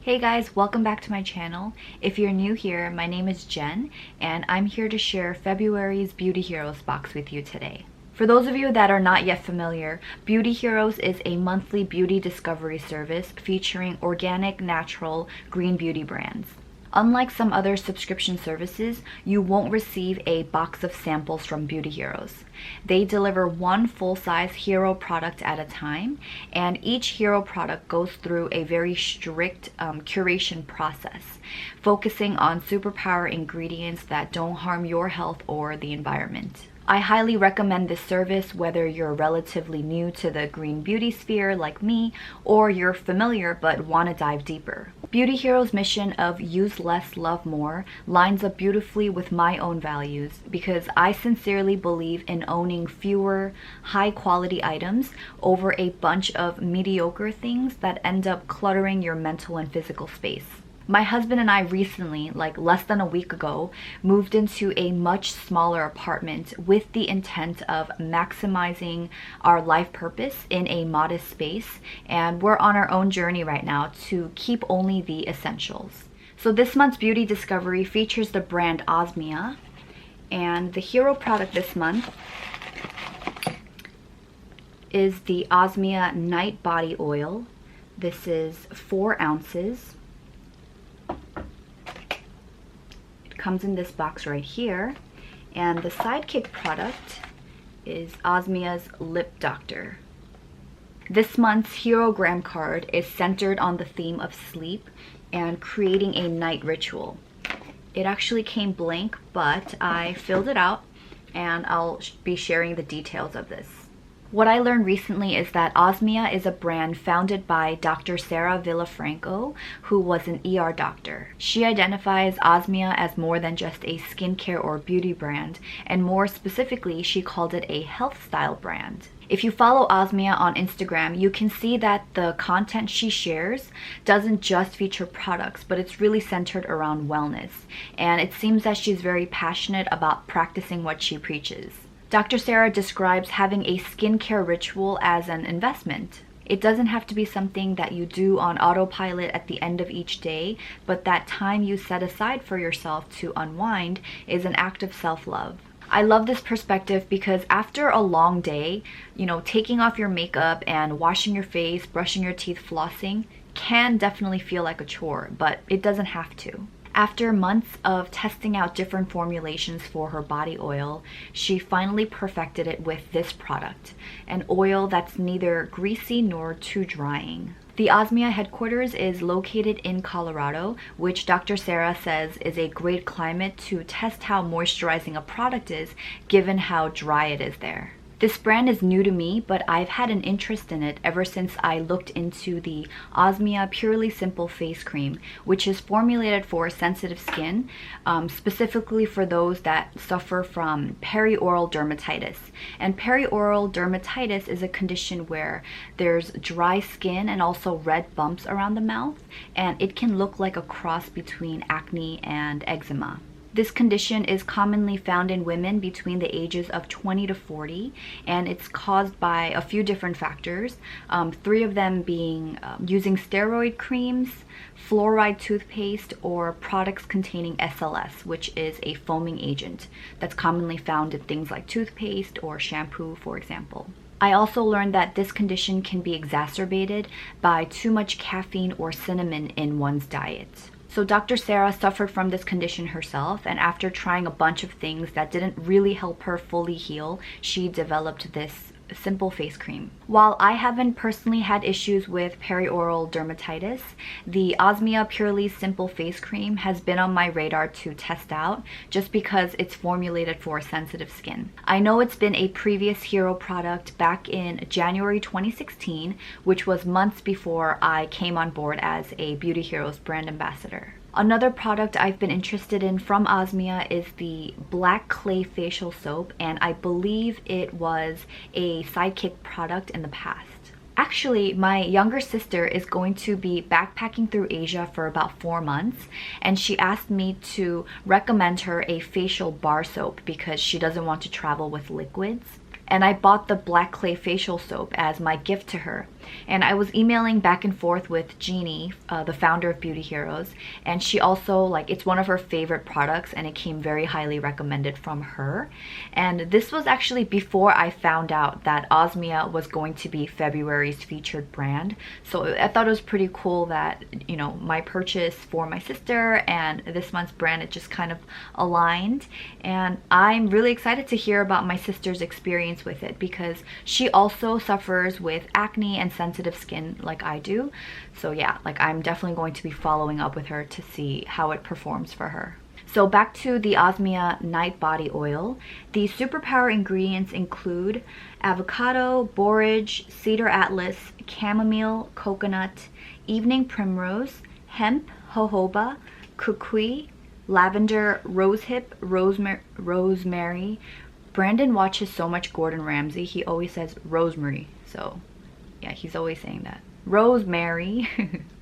Hey guys, welcome back to my channel. If you're new here, my name is Jen, and I'm here to share February's Beauty Heroes box with you today. For those of you that are not yet familiar, Beauty Heroes is a monthly beauty discovery service featuring organic, natural, green beauty brands. Unlike some other subscription services, you won't receive a box of samples from Beauty Heroes. They deliver one full-size hero product at a time, and each hero product goes through a very strict curation process, focusing on superpower ingredients that don't harm your health or the environment. I highly recommend this service whether you're relatively new to the green beauty sphere like me, or you're familiar but want to dive deeper. Beauty Heroes' mission of use less, love more lines up beautifully with my own values because I sincerely believe in owning fewer, high-quality items over a bunch of mediocre things that end up cluttering your mental and physical space. My husband and I recently, like less than a week ago, moved into a much smaller apartment with the intent of maximizing our life purpose in a modest space, and we're on our own journey right now to keep only the essentials. So this month's beauty discovery features the brand Osmia, and the hero product this month is the Osmia Night Body Oil. This is 4 ounces. Comes in this box right here, and the sidekick product is Osmia's Lip Doctor. This month's Herogram card is centered on the theme of sleep and creating a night ritual. It actually came blank, but I filled it out and I'll be sharing the details of this. What I learned recently is that Osmia is a brand founded by Dr. Sarah Villafranco, who was an ER doctor. She identifies Osmia as more than just a skincare or beauty brand, and more specifically, she called it a health style brand. If you follow Osmia on Instagram, you can see that the content she shares doesn't just feature products, but it's really centered around wellness, and it seems that she's very passionate about practicing what she preaches. Dr. Sarah describes having a skincare ritual as an investment. It doesn't have to be something that you do on autopilot at the end of each day, but that time you set aside for yourself to unwind is an act of self-love. I love this perspective because after a long day, taking off your makeup and washing your face, brushing your teeth, flossing can definitely feel like a chore, but it doesn't have to. After months of testing out different formulations for her body oil, she finally perfected it with this product, an oil that's neither greasy nor too drying. The Osmia headquarters is located in Colorado, which Dr. Sarah says is a great climate to test how moisturizing a product is given how dry it is there. This brand is new to me, but I've had an interest in it ever since I looked into the Osmia Purely Simple Face Cream, which is formulated for sensitive skin, specifically for those that suffer from perioral dermatitis. And perioral dermatitis is a condition where there's dry skin and also red bumps around the mouth, and it can look like a cross between acne and eczema. This condition is commonly found in women between the ages of 20 to 40, and it's caused by a few different factors, 3 of them being using steroid creams, fluoride toothpaste, or products containing SLS, which is a foaming agent that's commonly found in things like toothpaste or shampoo, for example. I also learned that this condition can be exacerbated by too much caffeine or cinnamon in one's diet. So Dr. Sarah suffered from this condition herself, and after trying a bunch of things that didn't really help her fully heal, she developed this simple face cream. While I haven't personally had issues with perioral dermatitis, the Osmia Purely Simple Face Cream has been on my radar to test out just because it's formulated for sensitive skin. I know it's been a previous hero product back in January 2016, which was months before I came on board as a Beauty Heroes brand ambassador. Another product I've been interested in from Osmia is the Black Clay Facial Soap, and I believe it was a sidekick product in the past. Actually, my younger sister is going to be backpacking through Asia for about 4 months, and she asked me to recommend her a facial bar soap because she doesn't want to travel with liquids. And I bought the Black Clay Facial Soap as my gift to her. And I was emailing back and forth with Jeannie, the founder of Beauty Heroes, and she also, like, it's one of her favorite products and it came very highly recommended from her. And this was actually before I found out that Osmia was going to be February's featured brand. So I thought it was pretty cool that, you know, my purchase for my sister and this month's brand, it just kind of aligned. And I'm really excited to hear about my sister's experience with it because she also suffers with acne and sensitive skin like I do. So yeah, like I'm definitely going to be following up with her to see how it performs for her. So back to the Osmia Night Body Oil. The superpower ingredients include avocado, borage, cedar atlas, chamomile, coconut, evening primrose, hemp, jojoba, kukui, lavender, rosehip, rosemary. Brandon watches so much Gordon Ramsay. He always says rosemary. So yeah, he's always saying that. Rosemary,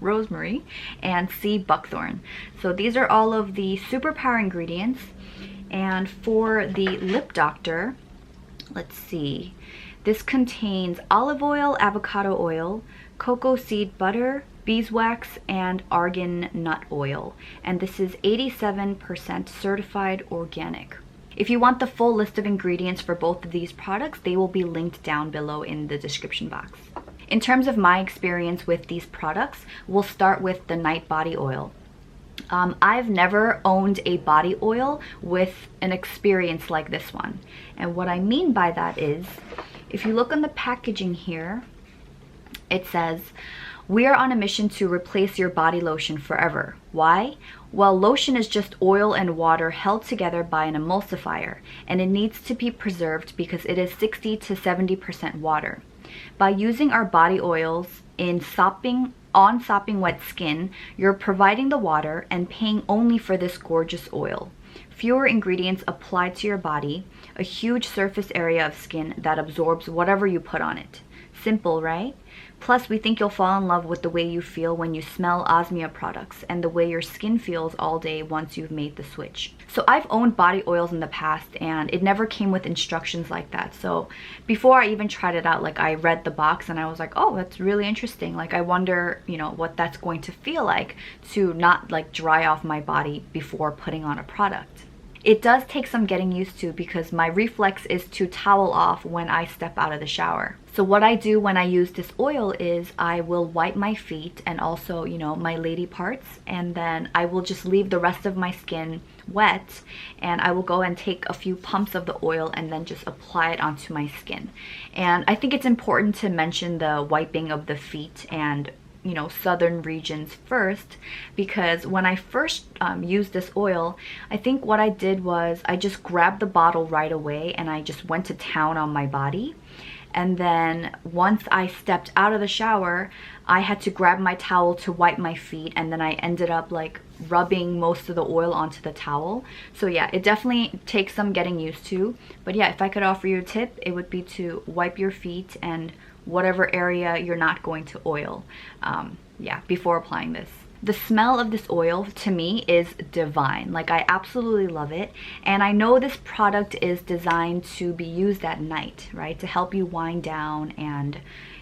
rosemary, and sea buckthorn. So these are all of the superpower ingredients. And for the Lip Doctor, let's see. This contains olive oil, avocado oil, cocoa seed butter, beeswax, and argan nut oil. And this is 87% certified organic. If you want the full list of ingredients for both of these products, they will be linked down below in the description box. In terms of my experience with these products, we'll start with the Night Body Oil. I've never owned a body oil with an experience like this one. And what I mean by that is, if you look on the packaging here, it says, "We are on a mission to replace your body lotion forever." Why? Well, lotion is just oil and water held together by an emulsifier, and it needs to be preserved because it is 60 to 70% water. By using our body oils on sopping wet skin, you're providing the water and paying only for this gorgeous oil. Fewer ingredients applied to your body, a huge surface area of skin that absorbs whatever you put on it. Simple, right? Plus, we think you'll fall in love with the way you feel when you smell Osmia products and the way your skin feels all day once you've made the switch. So I've owned body oils in the past and it never came with instructions like that. So before I even tried it out, like I read the box and I was like, oh, that's really interesting. Like I wonder, you know, what that's going to feel like to not like dry off my body before putting on a product. It does take some getting used to because my reflex is to towel off when I step out of the shower. So what I do when I use this oil is I will wipe my feet and also, you know, my lady parts, and then I will just leave the rest of my skin wet, and I will go and take a few pumps of the oil and then just apply it onto my skin. And I think it's important to mention the wiping of the feet and, you know, southern regions first, because when I first used this oil, I think what I did was I just grabbed the bottle right away and I just went to town on my body. And then once I stepped out of the shower, I had to grab my towel to wipe my feet, and then I ended up like rubbing most of the oil onto the towel. So yeah, it definitely takes some getting used to. But yeah, if I could offer you a tip, it would be to wipe your feet and whatever area you're not going to oil, yeah, before applying this. The smell of this oil to me is divine. Like I absolutely love it. And I know this product is designed to be used at night, right? To help you wind down and,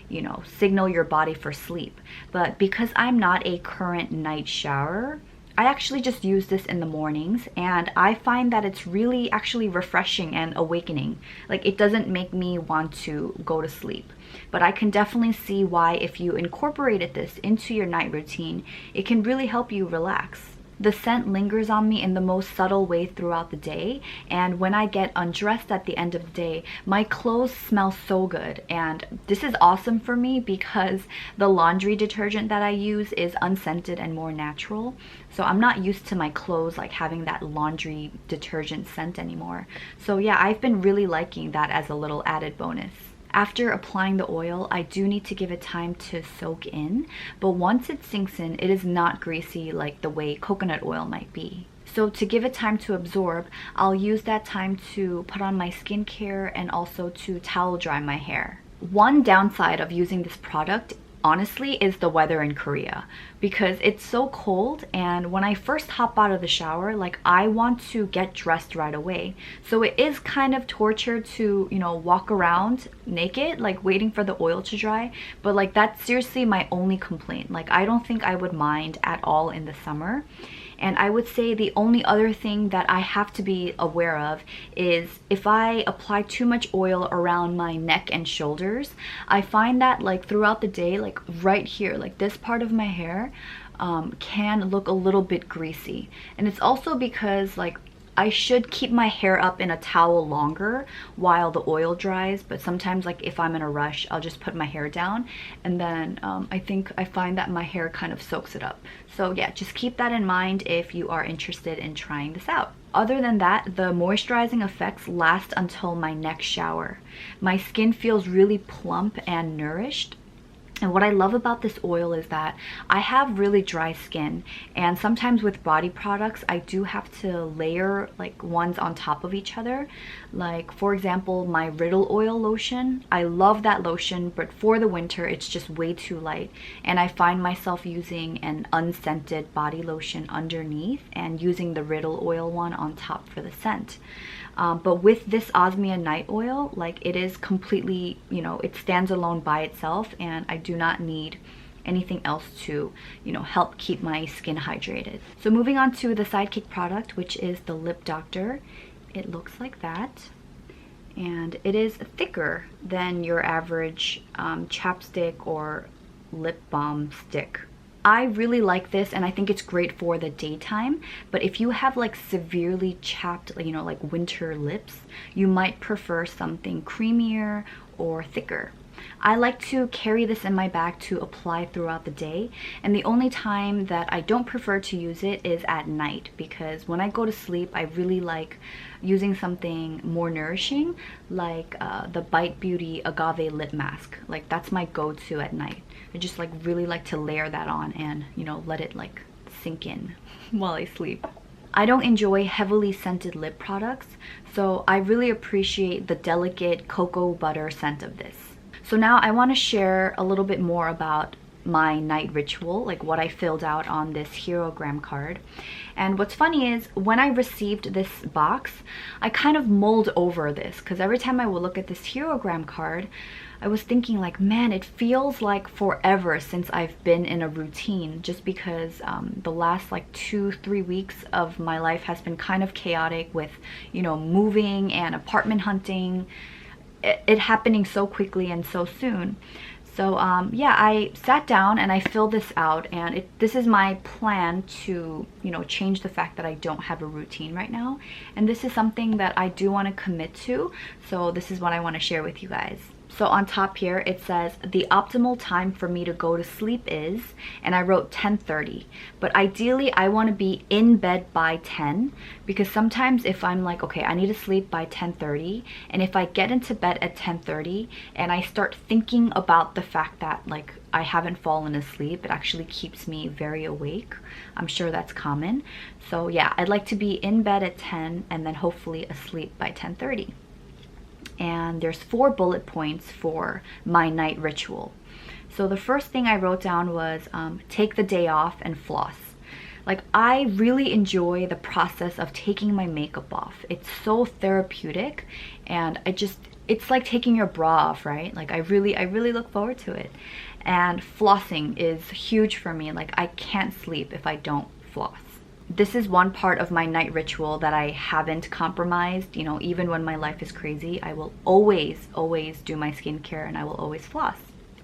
you know, signal your body for sleep. But because I'm not a current night showerer, I actually just use this in the mornings, and I find that it's really actually refreshing and awakening. Like it doesn't make me want to go to sleep. But I can definitely see why if you incorporated this into your night routine, it can really help you relax. The scent lingers on me in the most subtle way throughout the day, and when I get undressed at the end of the day, my clothes smell so good. And this is awesome for me because the laundry detergent that I use is unscented and more natural. So I'm not used to my clothes like having that laundry detergent scent anymore. So yeah, I've been really liking that as a little added bonus. After applying the oil, I do need to give it time to soak in, but once it sinks in, it is not greasy like the way coconut oil might be. So to give it time to absorb, I'll use that time to put on my skincare and also to towel dry my hair. One downside of using this product honestly is the weather in Korea, because it's so cold, and when I first hop out of the shower, like I want to get dressed right away. So it is kind of torture to, you know, walk around naked, like waiting for the oil to dry. But like that's seriously my only complaint. Like I don't think I would mind at all in the summer. And I would say the only other thing that I have to be aware of is if I apply too much oil around my neck and shoulders, I find that like throughout the day, like right here, like this part of my hair can look a little bit greasy. And it's also because like I should keep my hair up in a towel longer while the oil dries, but sometimes like if I'm in a rush, I'll just put my hair down, and then I find that my hair kind of soaks it up. So yeah, just keep that in mind if you are interested in trying this out. Other than that, the moisturizing effects last until my next shower. My skin feels really plump and nourished. And what I love about this oil is that I have really dry skin, and sometimes with body products I do have to layer like ones on top of each other. Like for example, my Riddle oil lotion, I love that lotion, but for the winter it's just way too light, and I find myself using an unscented body lotion underneath and using the Riddle oil one on top for the scent. But with this Osmia night oil, like it is completely, you know, it stands alone by itself, and I do not need anything else to, you know, help keep my skin hydrated. So moving on to the Sidekick product, which is the Lip Doctor. It looks like that, and it is thicker than your average chapstick or lip balm stick. I really like this, and I think it's great for the daytime, but if you have like severely chapped, you know, like winter lips, you might prefer something creamier or thicker. I like to carry this in my bag to apply throughout the day, and the only time that I don't prefer to use it is at night, because when I go to sleep I really like using something more nourishing, like the Bite Beauty Agave Lip Mask. Like that's my go-to at night. I just like really like to layer that on and, you know, let it like sink in while I sleep. I don't enjoy heavily scented lip products, so I really appreciate the delicate cocoa butter scent of this. So now I want to share a little bit more about my night ritual, like what I filled out on this Herogram card. And what's funny is when I received this box, I kind of mulled over this, because every time I would look at this Herogram card, I was thinking like, man, it feels like forever since I've been in a routine, just because the last like 2-3 weeks of my life has been kind of chaotic with, you know, moving and apartment hunting, it happening so quickly and so soon. So yeah, I sat down and I filled this out, and this is my plan to, you know, change the fact that I don't have a routine right now. And this is something that I do want to commit to, so this is what I want to share with you guys. So on top here it says the optimal time for me to go to sleep is, and I wrote 10:30, but ideally I want to be in bed by 10, because sometimes if I'm like, okay, I need to sleep by 10:30, and if I get into bed at 10:30 and I start thinking about the fact that like I haven't fallen asleep, it actually keeps me very awake. I'm sure that's common. So yeah, I'd like to be in bed at 10 and then hopefully asleep by 10:30. And there's 4 bullet points for my night ritual. So the first thing I wrote down was take the day off and floss. Like I really enjoy the process of taking my makeup off. It's so therapeutic, and it's like taking your bra off, right? Like I really look forward to it. And flossing is huge for me. Like I can't sleep if I don't floss. This is one part of my night ritual that I haven't compromised. You know, even when my life is crazy, I will always do my skincare, and I will always floss.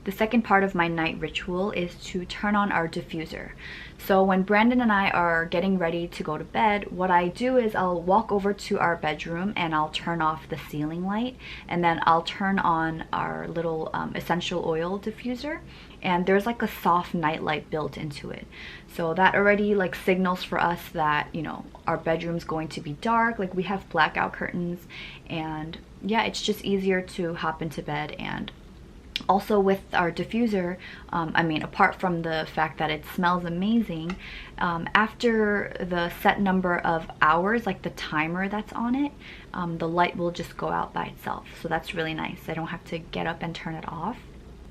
The second part of my night ritual is to turn on our diffuser. So when Brandon and I are getting ready to go to bed, what I do is I'll walk over to our bedroom and I'll turn off the ceiling light, and then I'll turn on our little essential oil diffuser, and there's like a soft night light built into it. So that already like signals for us that, you know, our bedroom's going to be dark, like we have blackout curtains, and yeah, it's just easier to hop into bed. And also with our diffuser, I mean, apart from the fact that it smells amazing, after the set number of hours, like the timer that's on it, the light will just go out by itself. So that's really nice. I don't have to get up and turn it off.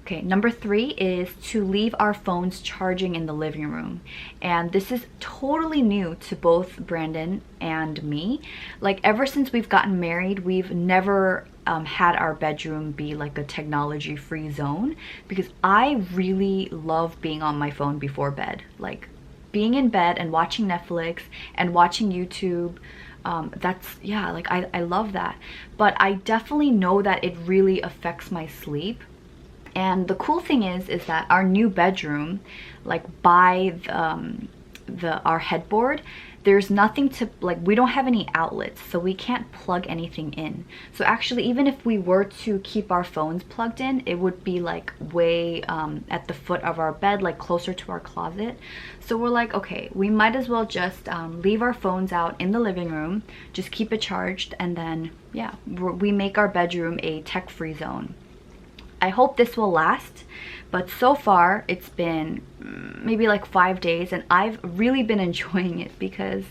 Okay, number 3 is to leave our phones charging in the living room. And this is totally new to both Brandon and me. Like ever since we've gotten married, we've never had our bedroom be like a technology-free zone, because I really love being on my phone before bed. Like being in bed and watching Netflix and watching YouTube. Yeah, like I love that. But I definitely know that it really affects my sleep. And the cool thing is that our new bedroom, like by our headboard, there's nothing to, like, we don't have any outlets, so we can't plug anything in. So actually, even if we were to keep our phones plugged in, it would be like way at the foot of our bed, like closer to our closet. So we're like, okay, we might as well just leave our phones out in the living room, just keep it charged, and then yeah, we make our bedroom a tech-free zone. I hope this will last, but so far it's been maybe like 5 days, and I've really been enjoying it, because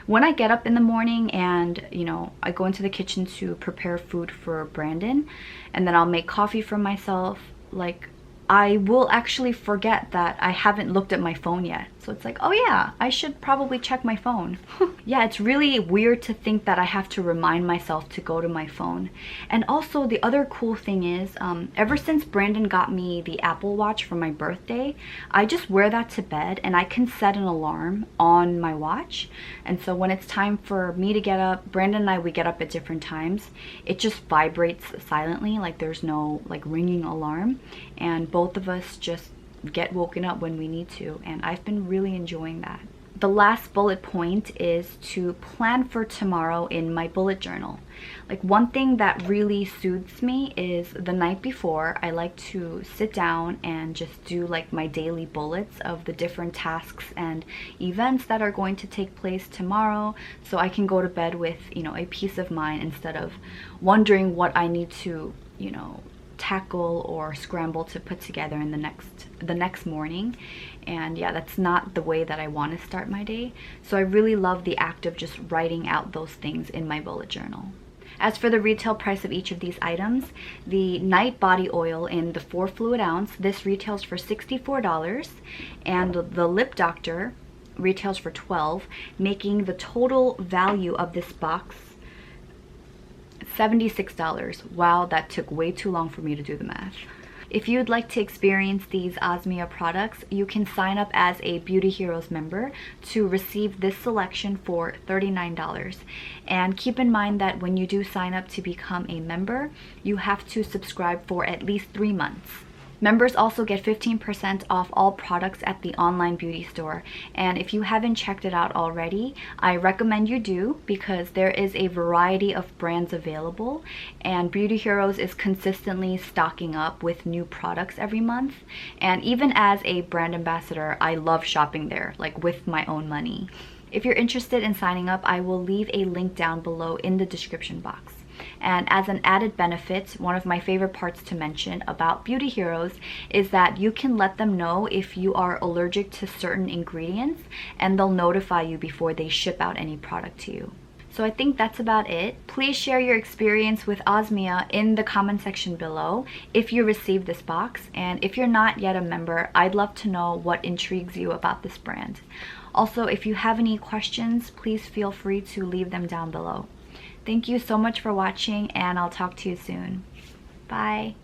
when I get up in the morning and, you know, I go into the kitchen to prepare food for Brandon, and then I'll make coffee for myself, like I will actually forget that I haven't looked at my phone yet. So it's like, oh yeah, I should probably check my phone. Yeah, it's really weird to think that I have to remind myself to go to my phone. And also the other cool thing is, ever since Brandon got me the Apple Watch for my birthday, I just wear that to bed and I can set an alarm on my watch. And so when it's time for me to get up, Brandon and I, we get up at different times. It just vibrates silently, like there's no like ringing alarm. And both of us just get woken up when we need to, and I've been really enjoying that. The last bullet point is to plan for tomorrow in my bullet journal. Like one thing that really soothes me is the night before, I like to sit down and just do like my daily bullets of the different tasks and events that are going to take place tomorrow, so I can go to bed with, you know, a peace of mind instead of wondering what I need to, you know, tackle or scramble to put together in the next morning. And yeah, that's not the way that I want to start my day. So I really love the act of just writing out those things in my bullet journal. As for the retail price of each of these items, the night body oil in the 4 fluid ounce, this retails for $64, and the lip doctor retails for $12, making the total value of this box $76. Wow, that took way too long for me to do the math. If you'd like to experience these Osmia products, you can sign up as a Beauty Heroes member to receive this selection for $39. And keep in mind that when you do sign up to become a member, you have to subscribe for at least 3 months. Members also get 15% off all products at the online beauty store. And if you haven't checked it out already, I recommend you do, because there is a variety of brands available, and Beauty Heroes is consistently stocking up with new products every month. And even as a brand ambassador, I love shopping there, like with my own money. If you're interested in signing up, I will leave a link down below in the description box. And as an added benefit, one of my favorite parts to mention about Beauty Heroes is that you can let them know if you are allergic to certain ingredients, and they'll notify you before they ship out any product to you. So I think that's about it. Please share your experience with Osmia in the comment section below if you received this box. And if you're not yet a member, I'd love to know what intrigues you about this brand. Also, if you have any questions, please feel free to leave them down below. Thank you so much for watching, and I'll talk to you soon. Bye.